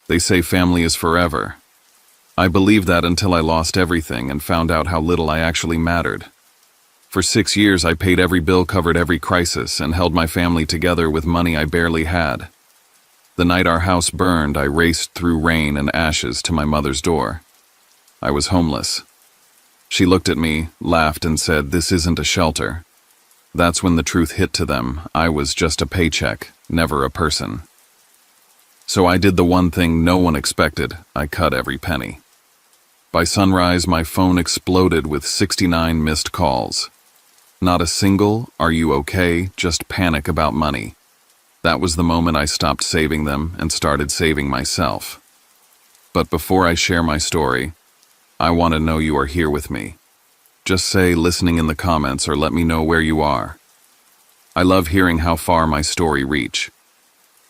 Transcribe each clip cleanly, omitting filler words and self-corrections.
They say family is forever. I believed that until I lost everything and found out how little I actually mattered. For 6 years, I paid every bill, covered every crisis, and held my family together with money I barely had. The night our house burned, I raced through rain and ashes to my mother's door. I was homeless. She looked at me, laughed, and said, "This isn't a shelter." That's when the truth hit to them. I was just a paycheck, never a person. So I did the one thing no one expected. I cut every penny. By sunrise, my phone exploded with 69 missed calls. Not a single, "Are you okay?" just panic about money. That was the moment I stopped saving them and started saving myself. But before I share my story, I want to know you are here with me. Just say "listening" in the comments or let me know where you are. I love hearing how far my story reach.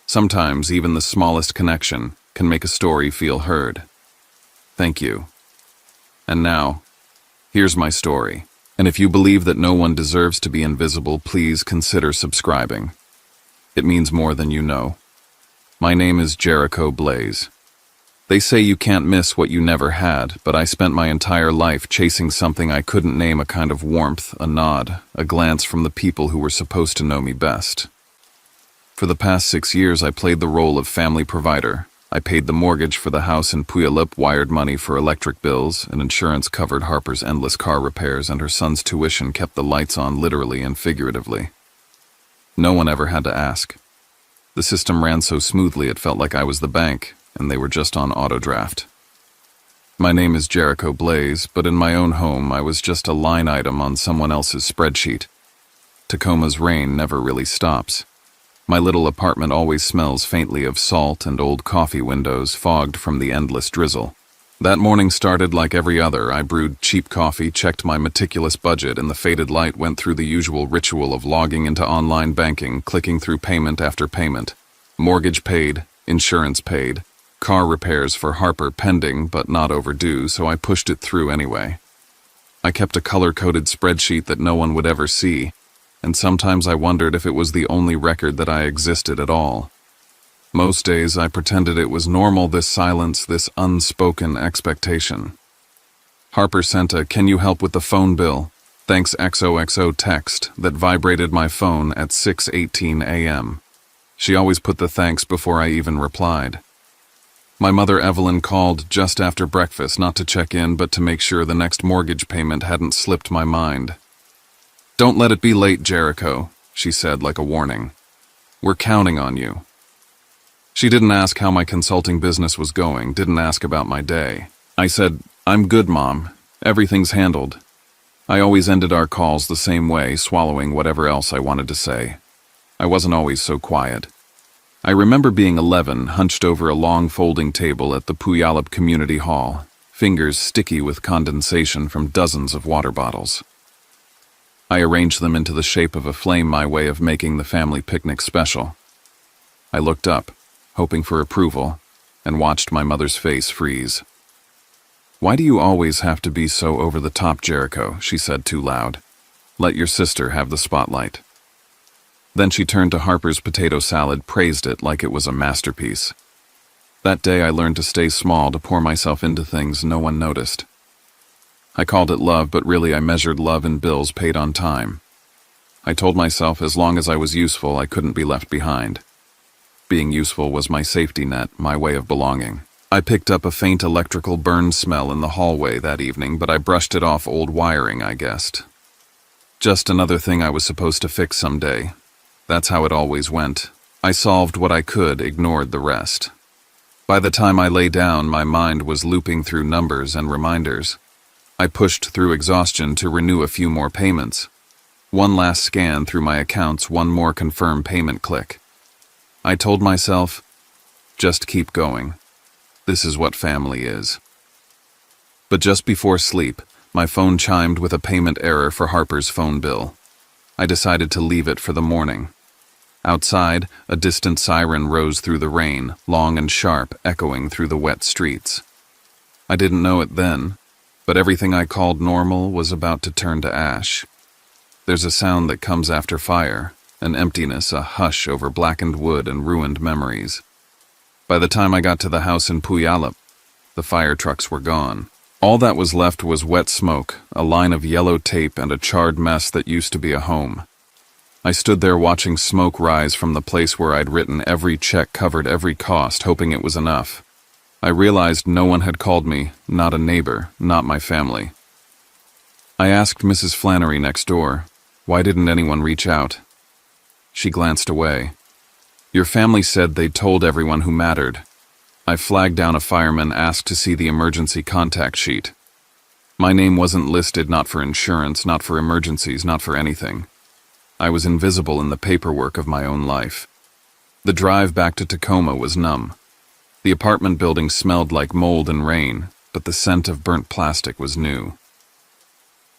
Sometimes even the smallest connection can make a story feel heard. Thank you. And now, here's my story. And if you believe that no one deserves to be invisible, please consider subscribing. It means more than you know. My name is Jericho Blaze. They say you can't miss what you never had, but I spent my entire life chasing something I couldn't name, a kind of warmth, a nod, a glance from the people who were supposed to know me best. For the past 6 years, I played the role of family provider. I paid the mortgage for the house in Puyallup, wired money for electric bills, and insurance covered Harper's endless car repairs, and her son's tuition kept the lights on literally and figuratively. No one ever had to ask. The system ran so smoothly it felt like I was the bank, and they were just on auto draft. My name is Jericho Blaze, but in my own home I was just a line item on someone else's spreadsheet. Tacoma's rain never really stops. My little apartment always smells faintly of salt and old coffee windows fogged from the endless drizzle. That morning started like every other. I brewed cheap coffee, checked my meticulous budget, and the faded light went through the usual ritual of logging into online banking, clicking through payment after payment. Mortgage paid, insurance paid, car repairs for Harper pending but not overdue, so I pushed it through anyway. I kept a color-coded spreadsheet that no one would ever see, and sometimes I wondered if it was the only record that I existed at all. Most days I pretended it was normal, this silence, this unspoken expectation. Harper sent a "Can you help with the phone bill? Thanks XOXO" text that vibrated my phone at 6:18 a.m. She always put the thanks before I even replied. My mother Evelyn called just after breakfast, not to check in but to make sure the next mortgage payment hadn't slipped my mind. "Don't let it be late, Jericho," she said like a warning. "We're counting on you." She didn't ask how my consulting business was going, didn't ask about my day. I said, "I'm good, Mom. Everything's handled." I always ended our calls the same way, swallowing whatever else I wanted to say. I wasn't always so quiet. I remember being 11, hunched over a long folding table at the Puyallup Community Hall, fingers sticky with condensation from dozens of water bottles. I arranged them into the shape of a flame, my way of making the family picnic special. I looked up, hoping for approval, and watched my mother's face freeze. "Why do you always have to be so over the top, Jericho?" she said too loud. "Let your sister have the spotlight." Then she turned to Harper's potato salad, praised it like it was a masterpiece. That day I learned to stay small, to pour myself into things no one noticed. I called it love, but really I measured love in bills paid on time. I told myself as long as I was useful, I couldn't be left behind. Being useful was my safety net, my way of belonging. I picked up a faint electrical burn smell in the hallway that evening, but I brushed it off. Old wiring, I guessed. Just another thing I was supposed to fix someday. That's how it always went. I solved what I could, ignored the rest. By the time I lay down, my mind was looping through numbers and reminders. I pushed through exhaustion to renew a few more payments. One last scan through my accounts, one more confirm payment click. I told myself, just keep going. This is what family is. But just before sleep, my phone chimed with a payment error for Harper's phone bill. I decided to leave it for the morning. Outside, a distant siren rose through the rain, long and sharp, echoing through the wet streets. I didn't know it then, but everything I called normal was about to turn to ash. There's a sound that comes after fire, an emptiness, a hush over blackened wood and ruined memories. By the time I got to the house in Puyallup, the fire trucks were gone. All that was left was wet smoke, a line of yellow tape, and a charred mess that used to be a home. I stood there watching smoke rise from the place where I'd written every check, covered every cost, hoping it was enough. I realized no one had called me, not a neighbor, not my family. I asked Mrs. Flannery next door, why didn't anyone reach out? She glanced away. Your family said they'd told everyone who mattered. I flagged down a fireman, asked to see the emergency contact sheet. My name wasn't listed, not for insurance, not for emergencies, not for anything. I was invisible in the paperwork of my own life. The drive back to Tacoma was numb. The apartment building smelled like mold and rain, but the scent of burnt plastic was new.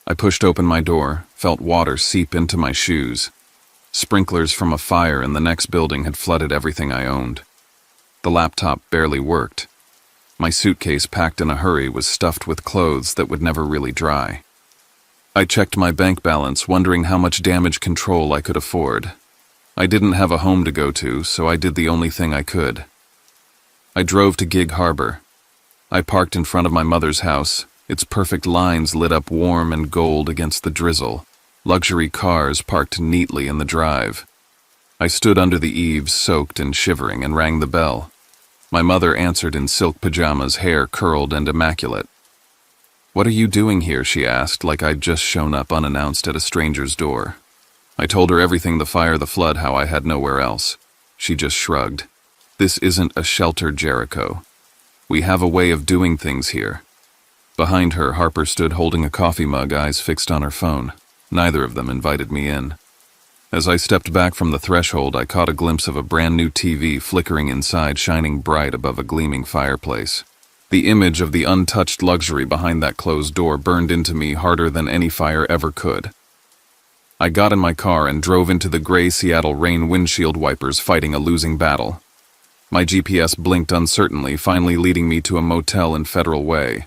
I pushed open my door, felt water seep into my shoes. Sprinklers from a fire in the next building had flooded everything I owned. The laptop barely worked. My suitcase, packed in a hurry, was stuffed with clothes that would never really dry. I checked my bank balance, wondering how much damage control I could afford. I didn't have a home to go to, so I did the only thing I could. I drove to Gig Harbor. I parked in front of my mother's house, its perfect lines lit up warm and gold against the drizzle, luxury cars parked neatly in the drive. I stood under the eaves, soaked and shivering, and rang the bell. My mother answered in silk pajamas, hair curled and immaculate. "What are you doing here?" she asked, like I'd just shown up unannounced at a stranger's door. I told her everything, the fire, the flood, how I had nowhere else. She just shrugged. "This isn't a shelter, Jericho. We have a way of doing things here." Behind her, Harper stood holding a coffee mug, eyes fixed on her phone. Neither of them invited me in. As I stepped back from the threshold, I caught a glimpse of a brand new TV flickering inside, shining bright above a gleaming fireplace. The image of the untouched luxury behind that closed door burned into me harder than any fire ever could. I got in my car and drove into the gray Seattle rain, windshield wipers fighting a losing battle. My GPS blinked uncertainly, finally leading me to a motel in Federal Way.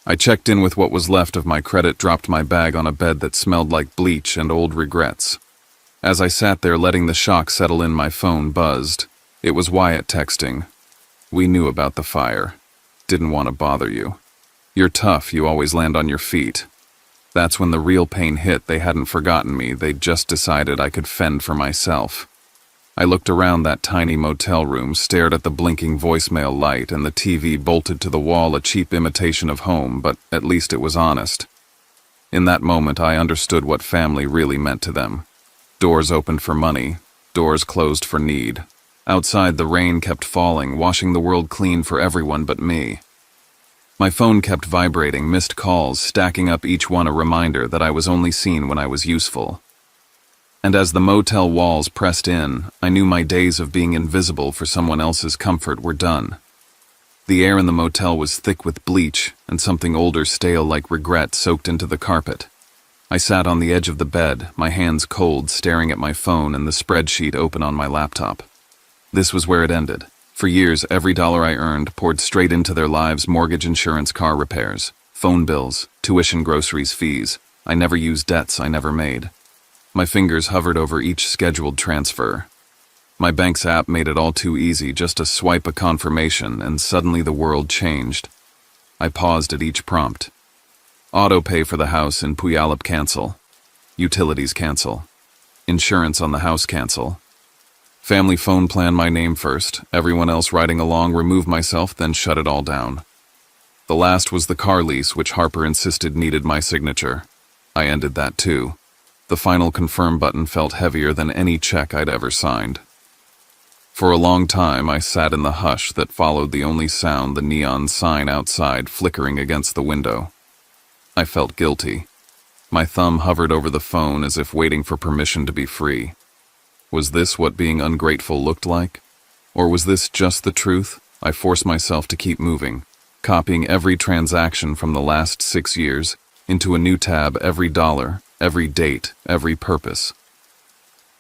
I checked in with what was left of my credit, dropped my bag on a bed that smelled like bleach and old regrets. As I sat there letting the shock settle in, my phone buzzed. It was Wyatt texting. "We knew about the fire. Didn't want to bother you. You're tough, you always land on your feet." That's when the real pain hit. They hadn't forgotten me, they'd just decided I could fend for myself. I looked around that tiny motel room, stared at the blinking voicemail light and the TV bolted to the wall, a cheap imitation of home, but at least it was honest. In that moment, I understood what family really meant to them. Doors opened for money, doors closed for need. Outside, the rain kept falling, washing the world clean for everyone but me. My phone kept vibrating, missed calls, stacking up, each one a reminder that I was only seen when I was useful. And as the motel walls pressed in, I knew my days of being invisible for someone else's comfort were done. The air in the motel was thick with bleach, and something older, stale like regret, soaked into the carpet. I sat on the edge of the bed, my hands cold, staring at my phone and the spreadsheet open on my laptop. This was where it ended. For years, every dollar I earned poured straight into their lives: mortgage, insurance, car repairs, phone bills, tuition, groceries, fees. I never used debts I never made. My fingers hovered over each scheduled transfer. My bank's app made it all too easy, just a swipe, a confirmation, and suddenly the world changed. I paused at each prompt. Auto pay for the house in Puyallup, cancel. Utilities, cancel. Insurance on the house, cancel. Family phone plan, my name first, everyone else riding along, remove myself, then shut it all down. The last was the car lease, which Harper insisted needed my signature. I ended that too. The final confirm button felt heavier than any check I'd ever signed. For a long time, I sat in the hush that followed the only sound, the neon sign outside flickering against the window. I felt guilty. My thumb hovered over the phone as if waiting for permission to be free. Was this what being ungrateful looked like? Or was this just the truth? I forced myself to keep moving, copying every transaction from the last 6 years into a new tab, every dollar, every date, every purpose.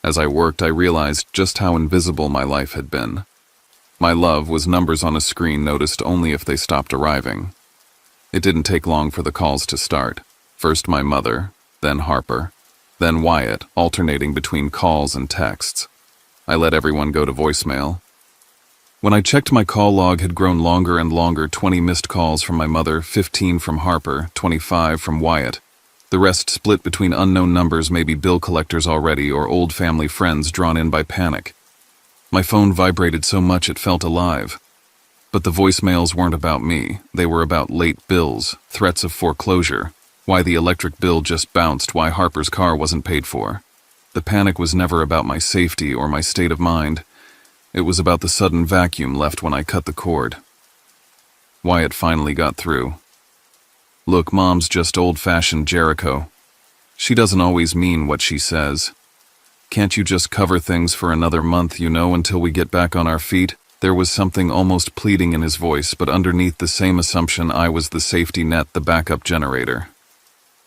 As I worked, I realized just how invisible my life had been. My love was numbers on a screen noticed only if they stopped arriving. It didn't take long for the calls to start. First my mother, then Harper, then Wyatt, alternating between calls and texts. I let everyone go to voicemail. When I checked, my call log had grown longer and longer. 20 missed calls from my mother, 15 from Harper, 25 from Wyatt. The rest split between unknown numbers, maybe bill collectors already, or old family friends drawn in by panic. My phone vibrated so much it felt alive. But the voicemails weren't about me. They were about late bills, threats of foreclosure, why the electric bill just bounced, why Harper's car wasn't paid for. The panic was never about my safety or my state of mind. It was about the sudden vacuum left when I cut the cord. Wyatt finally got through. "Look, Mom's just old-fashioned Jericho. She doesn't always mean what she says. Can't you just cover things for another month, until we get back on our feet?" There was something almost pleading in his voice, but underneath the same assumption I was the safety net, the backup generator.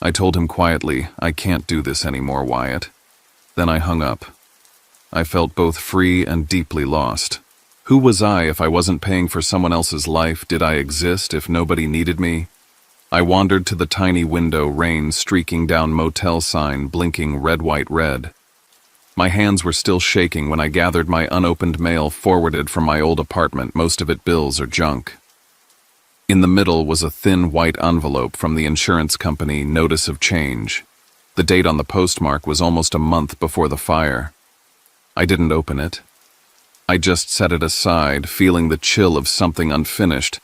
I told him quietly, "I can't do this anymore, Wyatt." Then I hung up. I felt both free and deeply lost. Who was I if I wasn't paying for someone else's life? Did I exist if nobody needed me? I wandered to the tiny window, rain streaking down, motel sign blinking red, white, red. My hands were still shaking when I gathered my unopened mail forwarded from my old apartment, most of it bills or junk. In the middle was a thin white envelope from the insurance company, notice of change. The date on the postmark was almost a month before the fire. I didn't open it. I just set it aside, feeling the chill of something unfinished,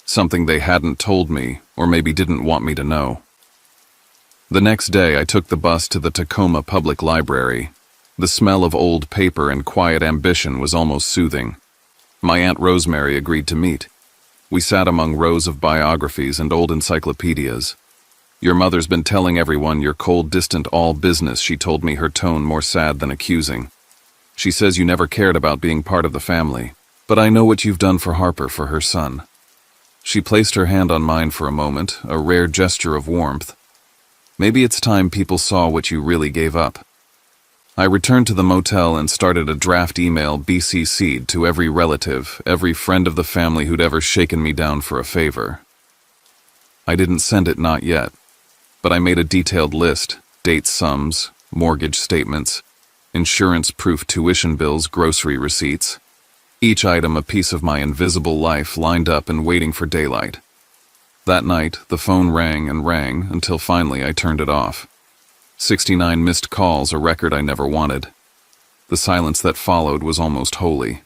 something they hadn't told me, or maybe didn't want me to know. The next day I took the bus to the Tacoma Public Library. The smell of old paper and quiet ambition was almost soothing. My Aunt Rosemary agreed to meet. We sat among rows of biographies and old encyclopedias. "Your mother's been telling everyone you're cold, distant, all business," she told me, her tone more sad than accusing. "She says you never cared about being part of the family. But I know what you've done for Harper, for her son." She placed her hand on mine for a moment, a rare gesture of warmth. "Maybe it's time people saw what you really gave up." I returned to the motel and started a draft email, BCC'd to every relative, every friend of the family who'd ever shaken me down for a favor. I didn't send it, not yet, but I made a detailed list, date sums, mortgage statements, insurance proof, tuition bills, grocery receipts. Each item a piece of my invisible life, lined up and waiting for daylight. That night, the phone rang and rang until finally I turned it off. 69 missed calls, a record I never wanted. The silence that followed was almost holy.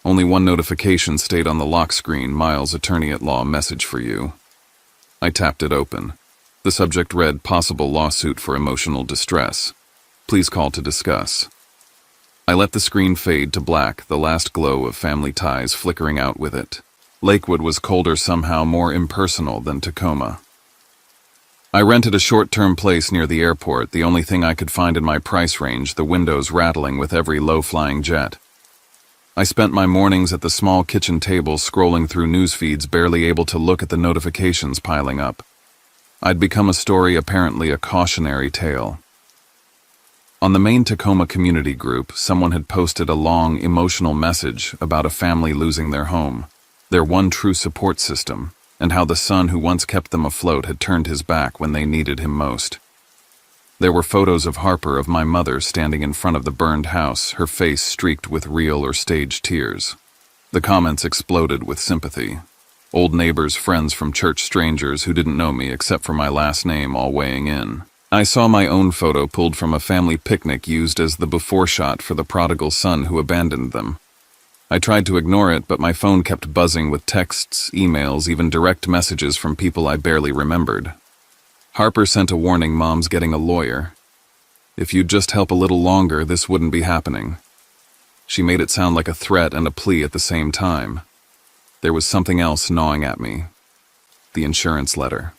Only one notification stayed on the lock screen, "Miles, attorney-at-law, message for you." I tapped it open. The subject read, "Possible lawsuit for emotional distress. Please call to discuss." I let the screen fade to black, the last glow of family ties flickering out with it. Lakewood was colder, somehow more impersonal than Tacoma. I rented a short-term place near the airport, the only thing I could find in my price range, the windows rattling with every low-flying jet. I spent my mornings at the small kitchen table scrolling through news feeds, barely able to look at the notifications piling up. I'd become a story, apparently a cautionary tale. On the main Tacoma community group, someone had posted a long, emotional message about a family losing their home, their one true support system, and how the son who once kept them afloat had turned his back when they needed him most. There were photos of Harper, of my mother, standing in front of the burned house, her face streaked with real or staged tears. The comments exploded with sympathy. Old neighbors, friends from church, strangers who didn't know me except for my last name, all weighing in. I saw my own photo pulled from a family picnic, used as the before shot for the prodigal son who abandoned them. I tried to ignore it, but my phone kept buzzing with texts, emails, even direct messages from people I barely remembered. Harper sent a warning, "Mom's getting a lawyer. If you'd just help a little longer, this wouldn't be happening." She made it sound like a threat and a plea at the same time. There was something else gnawing at me. The insurance letter.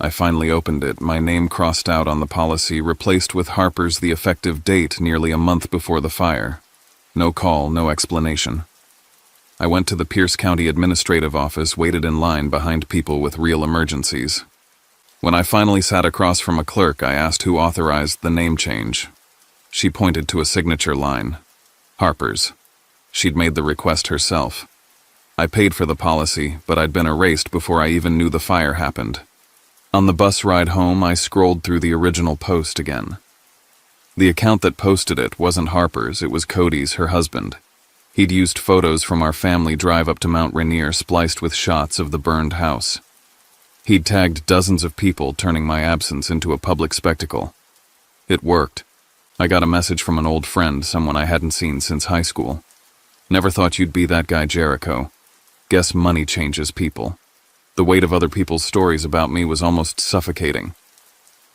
I finally opened it, my name crossed out on the policy, replaced with Harper's, the effective date nearly a month before the fire. No call, no explanation. I went to the Pierce County Administrative Office, waited in line behind people with real emergencies. When I finally sat across from a clerk, I asked who authorized the name change. She pointed to a signature line. Harper's. She'd made the request herself. I paid for the policy, but I'd been erased before I even knew the fire happened. On the bus ride home, I scrolled through the original post again. The account that posted it wasn't Harper's, it was Cody's, her husband. He'd used photos from our family drive up to Mount Rainier spliced with shots of the burned house. He'd tagged dozens of people, turning my absence into a public spectacle. It worked. I got a message from an old friend, someone I hadn't seen since high school. "Never thought you'd be that guy, Jericho. Guess money changes people." The weight of other people's stories about me was almost suffocating.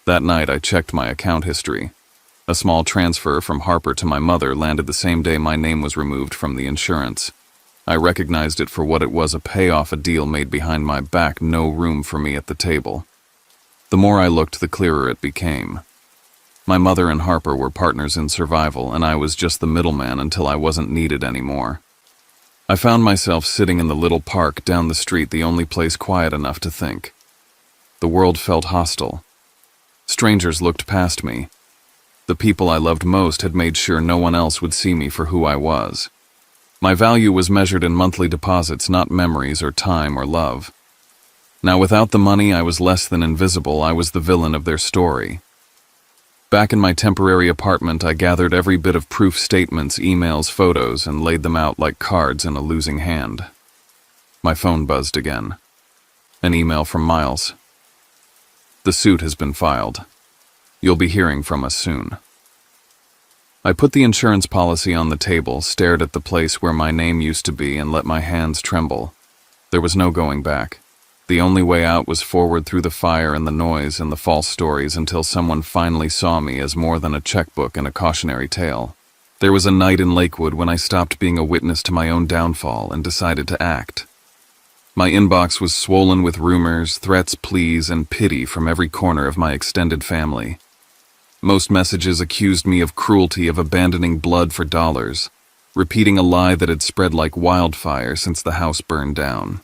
That night, I checked my account history. A small transfer from Harper to my mother landed the same day my name was removed from the insurance. I recognized it for what it was, a payoff, a deal made behind my back, no room for me at the table. The more I looked, the clearer it became. My mother and Harper were partners in survival, and I was just the middleman until I wasn't needed anymore. I found myself sitting in the little park down the street, the only place quiet enough to think. The world felt hostile. Strangers looked past me. The people I loved most had made sure no one else would see me for who I was. My value was measured in monthly deposits, not memories or time or love. Now, without the money, I was less than invisible. I was the villain of their story. Back in my temporary apartment, I gathered every bit of proof, statements, emails, photos, and laid them out like cards in a losing hand. My phone buzzed again. An email from Miles. "The suit has been filed. You'll be hearing from us soon." I put the insurance policy on the table, stared at the place where my name used to be, and let my hands tremble. There was no going back. The only way out was forward through the fire and the noise and the false stories until someone finally saw me as more than a checkbook and a cautionary tale. There was a night in Lakewood when I stopped being a witness to my own downfall and decided to act. My inbox was swollen with rumors, threats, pleas, and pity from every corner of my extended family. Most messages accused me of cruelty, of abandoning blood for dollars, repeating a lie that had spread like wildfire since the house burned down.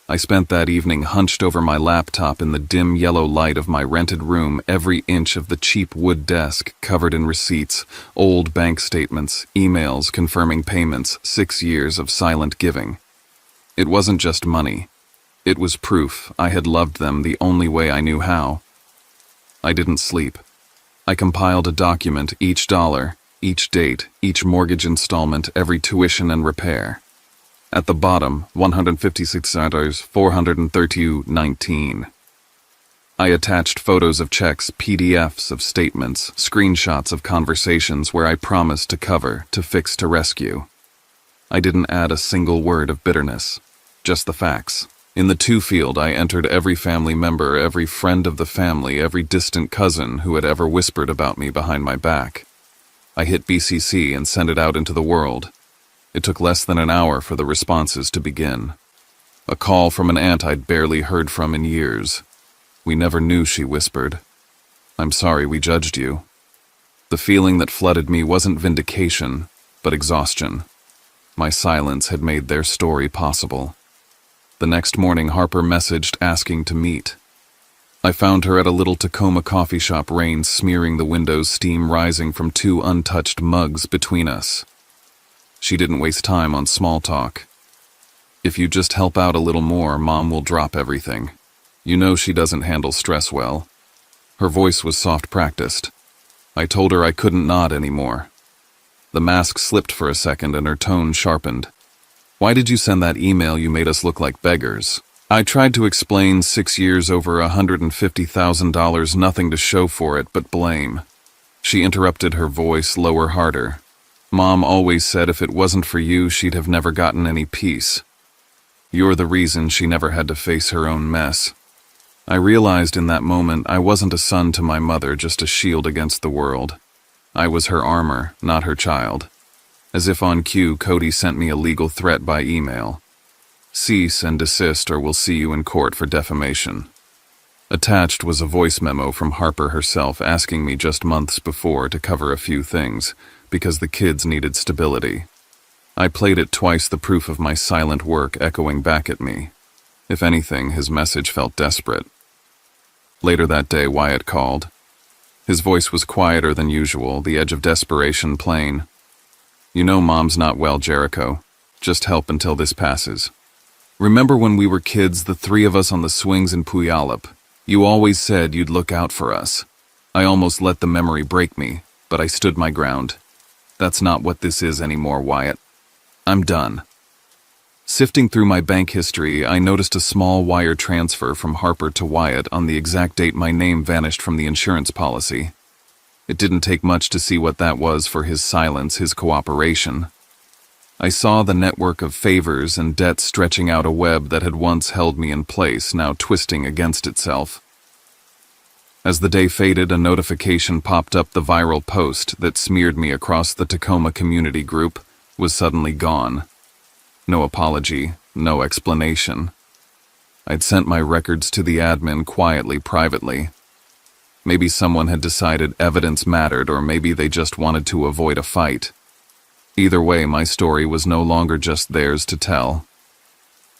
I spent that evening hunched over my laptop in the dim yellow light of my rented room, every inch of the cheap wood desk covered in receipts, old bank statements, emails confirming payments, 6 years of silent giving. It wasn't just money. It was proof I had loved them the only way I knew how. I didn't sleep. I compiled a document, each dollar, each date, each mortgage installment, every tuition and repair. At the bottom, $156, $432.19. I attached photos of checks, PDFs of statements, screenshots of conversations where I promised to cover, to fix, to rescue. I didn't add a single word of bitterness, just the facts. In the to field, I entered every family member, every friend of the family, every distant cousin who had ever whispered about me behind my back. I hit BCC and sent it out into the world. It took less than an hour for the responses to begin. A call from an aunt I'd barely heard from in years. "We never knew," she whispered. "I'm sorry we judged you." The feeling that flooded me wasn't vindication, but exhaustion. My silence had made their story possible. The next morning, Harper messaged asking to meet. I found her at a little Tacoma coffee shop, rain smearing the windows, steam rising from 2 untouched mugs between us. She didn't waste time on small talk. "If you just help out a little more, Mom will drop everything. You know she doesn't handle stress well." Her voice was soft, practiced. I told her I couldn't nod anymore. The mask slipped for a second and her tone sharpened. "Why did you send that email? You made us look like beggars." I tried to explain, 6 years, over $150,000, nothing to show for it but blame. She interrupted, her voice lower, harder. "Mom always said if it wasn't for you, she'd have never gotten any peace. You're the reason she never had to face her own mess." I realized in that moment I wasn't a son to my mother, just a shield against the world. I was her armor, not her child. As if on cue, Cody sent me a legal threat by email. "Cease and desist or we'll see you in court for defamation." Attached was a voice memo from Harper herself asking me just months before to cover a few things, because the kids needed stability. I played it twice, the proof of my silent work echoing back at me. If anything, his message felt desperate. Later that day, Wyatt called. His voice was quieter than usual, the edge of desperation plain. "You know Mom's not well, Jericho. Just help until this passes. Remember when we were kids, the 3 of us on the swings in Puyallup? You always said you'd look out for us. I almost let the memory break me, but I stood my ground. That's not what this is anymore, Wyatt. I'm done. Sifting through my bank history, I noticed a small wire transfer from Harper to Wyatt on the exact date my name vanished from the insurance policy. It didn't take much to see what that was for his silence, his cooperation. I saw the network of favors and debts stretching out a web that had once held me in place, now twisting against itself. As the day faded, a notification popped up. The viral post that smeared me across the Tacoma community group was suddenly gone. No apology, no explanation. I'd sent my records to the admin quietly, privately. Maybe someone had decided evidence mattered, or maybe they just wanted to avoid a fight. Either way, my story was no longer just theirs to tell.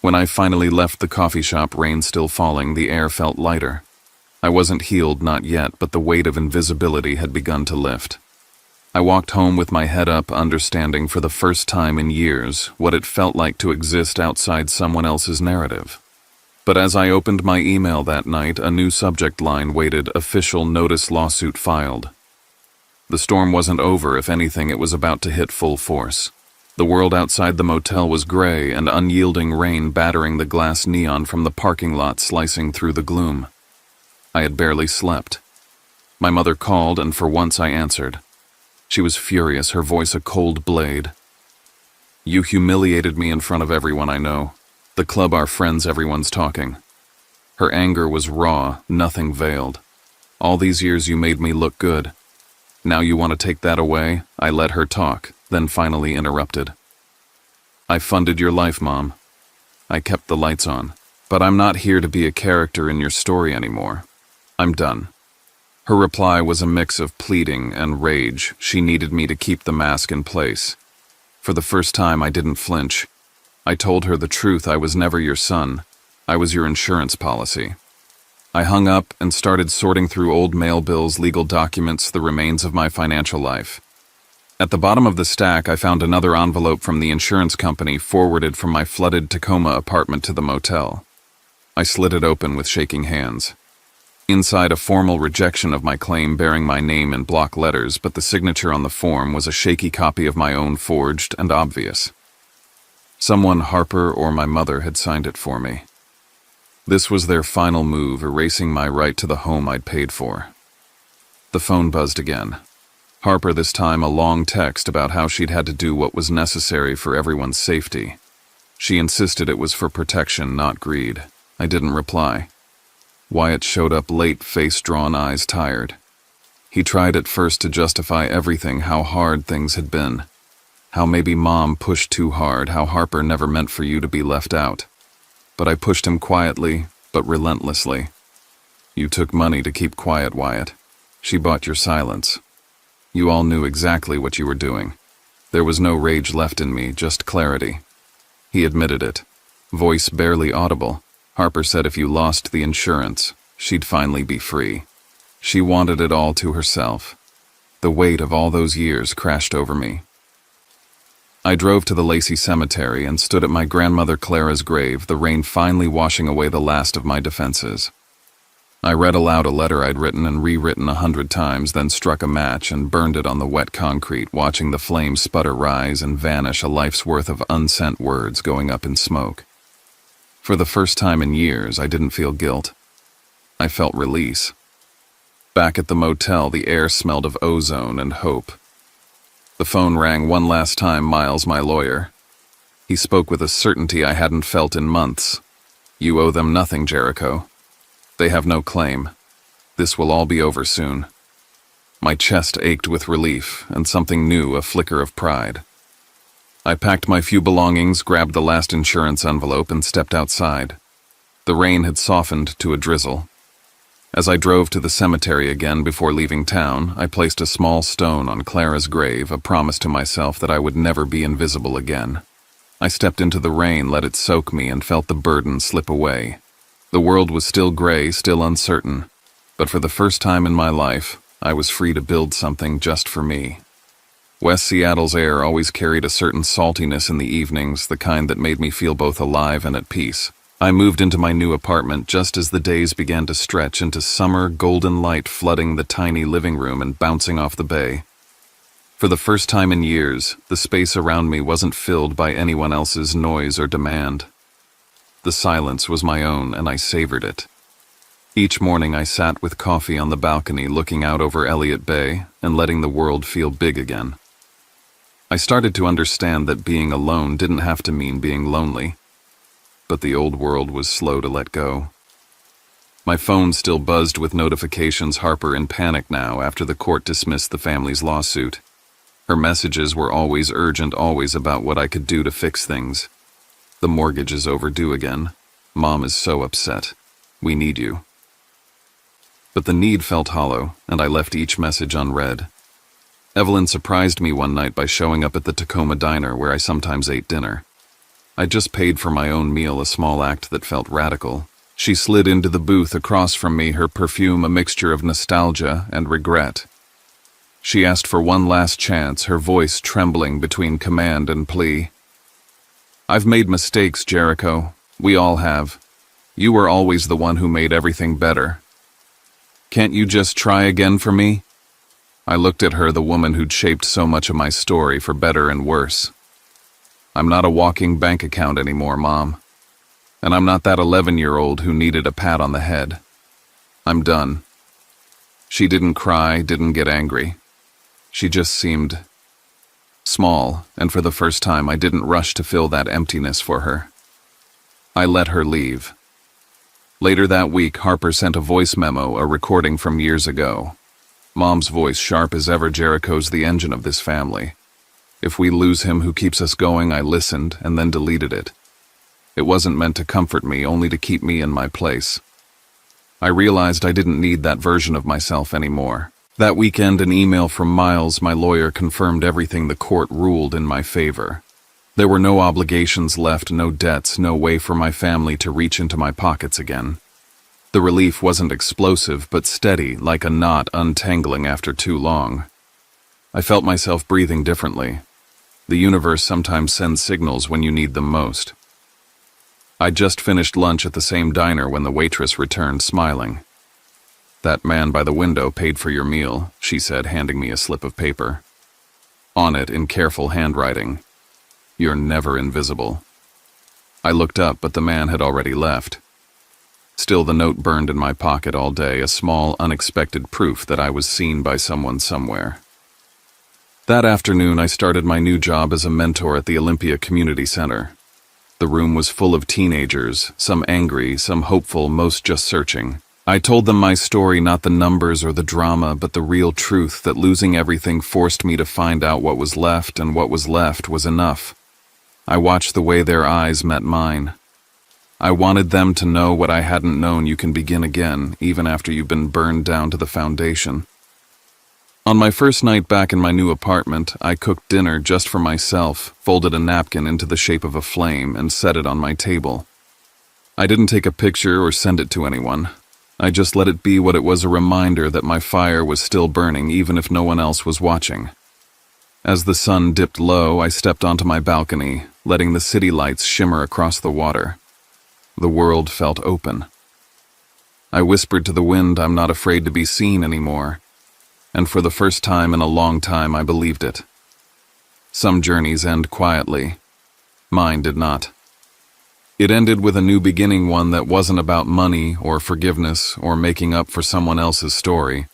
When I finally left the coffee shop, rain still falling, the air felt lighter. I wasn't healed, not yet, but the weight of invisibility had begun to lift. I walked home with my head up, understanding for the first time in years what it felt like to exist outside someone else's narrative. But as I opened my email that night, a new subject line waited: official notice, lawsuit filed. The storm wasn't over. If anything, it was about to hit full force. The world outside the motel was gray, and unyielding rain battering the glass neon from the parking lot, slicing through the gloom. I had barely slept. My mother called, and for once I answered. She was furious, her voice a cold blade. "You humiliated me in front of everyone I know. The club, our friends, everyone's talking." Her anger was raw, nothing veiled. "All these years you made me look good. Now you want to take that away?" I let her talk, then finally interrupted. "I funded your life, Mom. I kept the lights on. But I'm not here to be a character in your story anymore. I'm done." Her reply was a mix of pleading and rage. She needed me to keep the mask in place. For the first time, I didn't flinch. I told her the truth. I was never your son. I was your insurance policy. I hung up and started sorting through old mail bills, legal documents, the remains of my financial life. At the bottom of the stack, I found another envelope from the insurance company, forwarded from my flooded Tacoma apartment to the motel. I slid it open with shaking hands. Inside, a formal rejection of my claim bearing my name in block letters, but the signature on the form was a shaky copy of my own, forged and obvious. Someone, Harper or my mother, had signed it for me. This was their final move, erasing my right to the home I'd paid for. The phone buzzed again. Harper, this time a long text about how she'd had to do what was necessary for everyone's safety. She insisted it was for protection, not greed. I didn't reply. Wyatt showed up late, face drawn, eyes tired. He tried at first to justify everything, how hard things had been. How maybe Mom pushed too hard, how Harper never meant for you to be left out. But I pushed him quietly, but relentlessly. "You took money to keep quiet, Wyatt. She bought your silence. You all knew exactly what you were doing." There was no rage left in me, just clarity. He admitted it. Voice barely audible. Harper said if you lost the insurance, she'd finally be free. She wanted it all to herself. The weight of all those years crashed over me. I drove to the Lacey Cemetery and stood at my grandmother Clara's grave, the rain finally washing away the last of my defenses. I read aloud a letter I'd written and rewritten 100 times, then struck a match and burned it on the wet concrete, watching the flames sputter, rise and vanish, a life's worth of unsent words going up in smoke. For the first time in years, I didn't feel guilt. I felt release. Back at the motel, the air smelled of ozone and hope. The phone rang one last time. Miles, my lawyer. He spoke with a certainty I hadn't felt in months. "You owe them nothing, Jericho. They have no claim. This will all be over soon." My chest ached with relief and something new, a flicker of pride. I packed my few belongings, grabbed the last insurance envelope, and stepped outside. The rain had softened to a drizzle. As I drove to the cemetery again before leaving town, I placed a small stone on Clara's grave, a promise to myself that I would never be invisible again. I stepped into the rain, let it soak me, and felt the burden slip away. The world was still gray, still uncertain, but for the first time in my life, I was free to build something just for me. West Seattle's air always carried a certain saltiness in the evenings, the kind that made me feel both alive and at peace. I moved into my new apartment just as the days began to stretch into summer, golden light flooding the tiny living room and bouncing off the bay. For the first time in years, the space around me wasn't filled by anyone else's noise or demand. The silence was my own, and I savored it. Each morning I sat with coffee on the balcony looking out over Elliott Bay and letting the world feel big again. I started to understand that being alone didn't have to mean being lonely, but the old world was slow to let go. My phone still buzzed with notifications. Harper in panic now after the court dismissed the family's lawsuit. Her messages were always urgent, always about what I could do to fix things. The mortgage is overdue again. Mom is so upset. We need you. But the need felt hollow, and I left each message unread. Evelyn surprised me one night by showing up at the Tacoma diner where I sometimes ate dinner. I'd just paid for my own meal, a small act that felt radical. She slid into the booth across from me, her perfume a mixture of nostalgia and regret. She asked for one last chance, her voice trembling between command and plea. "I've made mistakes, Jericho. We all have. You were always the one who made everything better. Can't you just try again for me?" I looked at her, the woman who'd shaped so much of my story for better and worse. "I'm not a walking bank account anymore, Mom. And I'm not that 11-year-old who needed a pat on the head. I'm done." She didn't cry, didn't get angry. She just seemed small, and for the first time I didn't rush to fill that emptiness for her. I let her leave. Later that week, Harper sent a voice memo, a recording from years ago. Mom's voice, sharp as ever. "Jericho's the engine of this family. If we lose him, who keeps us going?" I listened and then deleted it. It wasn't meant to comfort me, only to keep me in my place. I realized I didn't need that version of myself anymore. That weekend, an email from Miles, my lawyer, confirmed everything the court ruled in my favor. There were no obligations left, no debts, no way for my family to reach into my pockets again. The relief wasn't explosive, but steady, like a knot untangling after too long. I felt myself breathing differently. The universe sometimes sends signals when you need them most. I'd just finished lunch at the same diner when the waitress returned, smiling. "That man by the window paid for your meal," she said, handing me a slip of paper. On it, in careful handwriting, "You're never invisible." I looked up, but the man had already left. Still, the note burned in my pocket all day, a small, unexpected proof that I was seen by someone somewhere. That afternoon, I started my new job as a mentor at the Olympia Community Center. The room was full of teenagers, some angry, some hopeful, most just searching. I told them my story, not the numbers or the drama, but the real truth, that losing everything forced me to find out what was left, and what was left was enough. I watched the way their eyes met mine. I wanted them to know what I hadn't known: you can begin again, even after you've been burned down to the foundation. On my first night back in my new apartment, I cooked dinner just for myself, folded a napkin into the shape of a flame, and set it on my table. I didn't take a picture or send it to anyone. I just let it be what it was, a reminder that my fire was still burning even if no one else was watching. As the sun dipped low, I stepped onto my balcony, letting the city lights shimmer across the water. The world felt open. I whispered to the wind, "I'm not afraid to be seen anymore." And for the first time in a long time, I believed it. Some journeys end quietly. Mine did not. It ended with a new beginning, one that wasn't about money or forgiveness or making up for someone else's story,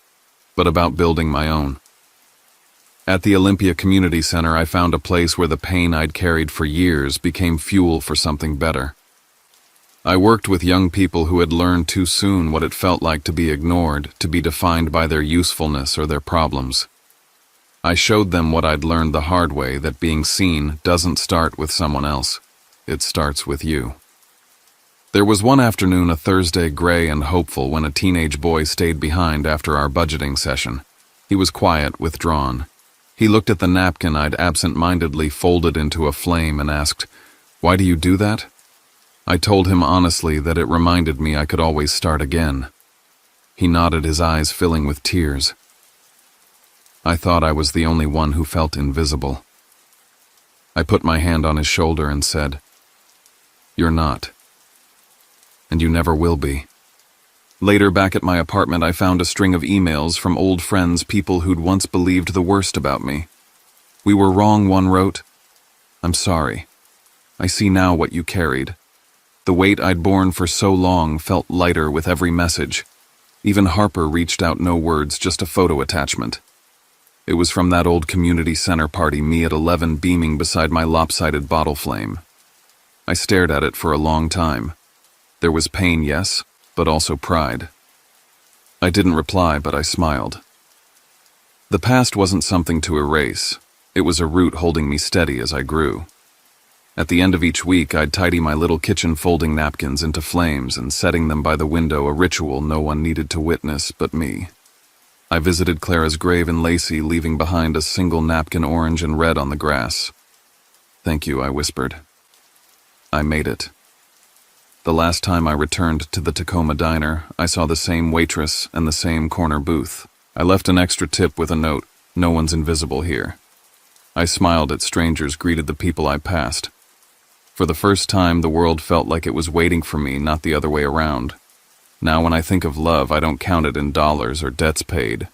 but about building my own. At the Olympia Community Center, I found a place where the pain I'd carried for years became fuel for something better. I worked with young people who had learned too soon what it felt like to be ignored, to be defined by their usefulness or their problems. I showed them what I'd learned the hard way, that being seen doesn't start with someone else. It starts with you. There was one afternoon, a Thursday, gray and hopeful, when a teenage boy stayed behind after our budgeting session. He was quiet, withdrawn. He looked at the napkin I'd absent-mindedly folded into a flame and asked, "Why do you do that?" I told him honestly that it reminded me I could always start again. He nodded, his eyes filling with tears. I thought I was the only one who felt invisible. I put my hand on his shoulder and said, "You're not. And you never will be." Later, back at my apartment, I found a string of emails from old friends, people who'd once believed the worst about me. "We were wrong," one wrote. "I'm sorry. I see now what you carried." The weight I'd borne for so long felt lighter with every message. Even Harper reached out, no words, just a photo attachment. It was from that old community center party, me at 11 beaming beside my lopsided bottle flame. I stared at it for a long time. There was pain, yes, but also pride. I didn't reply, but I smiled. The past wasn't something to erase. It was a root holding me steady as I grew. At the end of each week, I'd tidy my little kitchen folding napkins into flames and setting them by the window, a ritual no one needed to witness but me. I visited Clara's grave in Lacey, leaving behind a single napkin, orange and red, on the grass. "Thank you," I whispered. I made it. The last time I returned to the Tacoma diner, I saw the same waitress and the same corner booth. I left an extra tip with a note, "No one's invisible here." I smiled at strangers, greeted the people I passed. For the first time, the world felt like it was waiting for me, not the other way around. Now when I think of love, I don't count it in dollars or debts paid.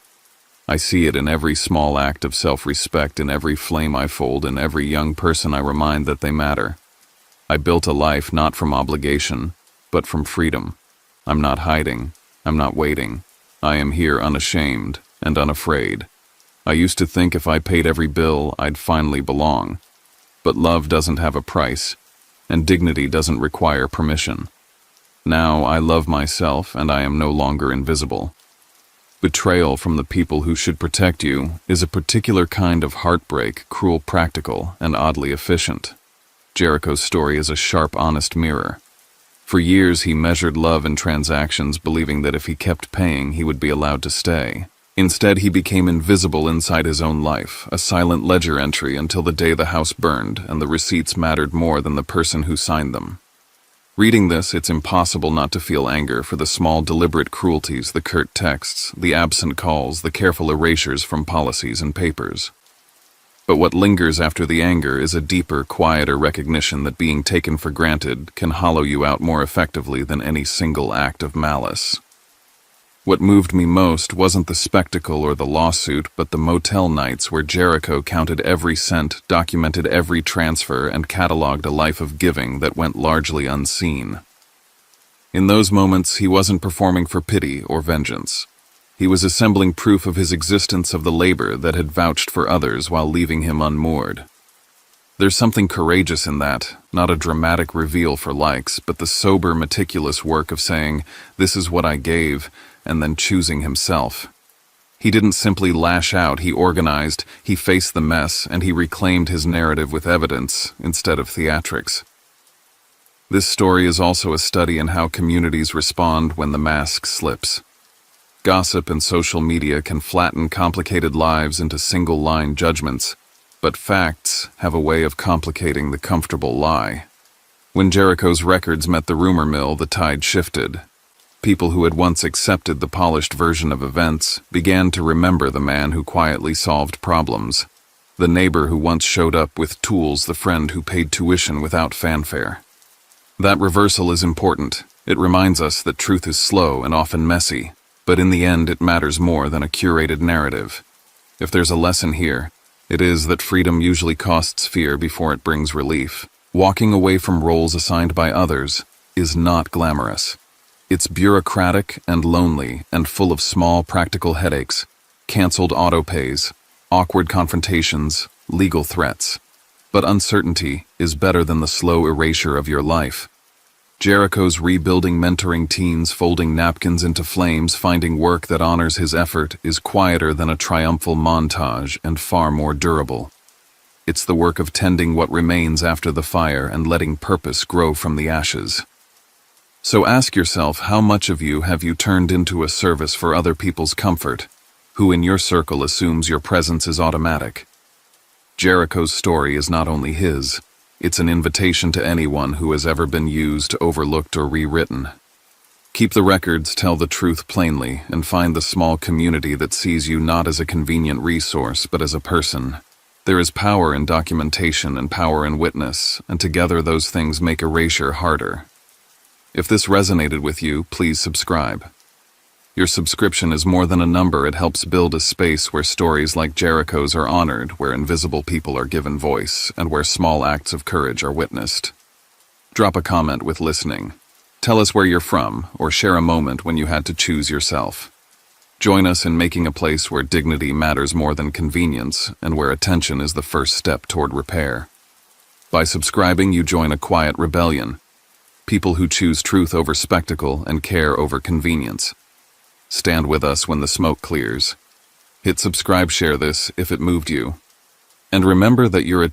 I see it in every small act of self-respect, in every flame I fold, in every young person I remind that they matter. I built a life not from obligation, but from freedom. I'm not hiding. I'm not waiting. I am here unashamed and unafraid. I used to think if I paid every bill, I'd finally belong. But love doesn't have a price, and dignity doesn't require permission. Now I love myself, and I am no longer invisible. Betrayal from the people who should protect you is a particular kind of heartbreak, cruel, practical, and oddly efficient. Jericho's story is a sharp, honest mirror. For years he measured love in transactions, believing that if he kept paying, he would be allowed to stay. Instead, he became invisible inside his own life, a silent ledger entry until the day the house burned and the receipts mattered more than the person who signed them. Reading this, it's impossible not to feel anger for the small, deliberate cruelties, the curt texts, the absent calls, the careful erasures from policies and papers. But what lingers after the anger is a deeper, quieter recognition that being taken for granted can hollow you out more effectively than any single act of malice. What moved me most wasn't the spectacle or the lawsuit, but the motel nights where Jericho counted every cent, documented every transfer, and cataloged a life of giving that went largely unseen. In those moments, he wasn't performing for pity or vengeance. He was assembling proof of his existence, of the labor that had vouched for others while leaving him unmoored. There's something courageous in that, not a dramatic reveal for likes, but the sober, meticulous work of saying, "This is what I gave," and then choosing himself. He didn't simply lash out, he organized, he faced the mess, and he reclaimed his narrative with evidence instead of theatrics. This story is also a study in how communities respond when the mask slips. Gossip and social media can flatten complicated lives into single-line judgments, but facts have a way of complicating the comfortable lie. When Jericho's records met the rumor mill, the tide shifted. People who had once accepted the polished version of events began to remember the man who quietly solved problems, the neighbor who once showed up with tools, the friend who paid tuition without fanfare. That reversal is important. It reminds us that truth is slow and often messy, but in the end it matters more than a curated narrative. If there's a lesson here, it is that freedom usually costs fear before it brings relief. Walking away from roles assigned by others is not glamorous. It's bureaucratic and lonely and full of small practical headaches, canceled autopays, awkward confrontations, legal threats. But uncertainty is better than the slow erasure of your life. Jericho's rebuilding, mentoring teens, folding napkins into flames, finding work that honors his effort is quieter than a triumphal montage and far more durable. It's the work of tending what remains after the fire and letting purpose grow from the ashes. So ask yourself, how much of you have you turned into a service for other people's comfort? Who in your circle assumes your presence is automatic? Jericho's story is not only his, it's an invitation to anyone who has ever been used, overlooked, or rewritten. Keep the records, tell the truth plainly, and find the small community that sees you not as a convenient resource, but as a person. There is power in documentation and power in witness, and together those things make erasure harder. If this resonated with you, please subscribe. Your subscription is more than a number. It helps build a space where stories like Jericho's are honored, where invisible people are given voice, and where small acts of courage are witnessed. Drop a comment with listening. Tell us where you're from, or share a moment when you had to choose yourself. Join us in making a place where dignity matters more than convenience, and where attention is the first step toward repair. By subscribing, you join a quiet rebellion. People who choose truth over spectacle and care over convenience. Stand with us when the smoke clears. Hit subscribe, share this if it moved you. And remember that your attention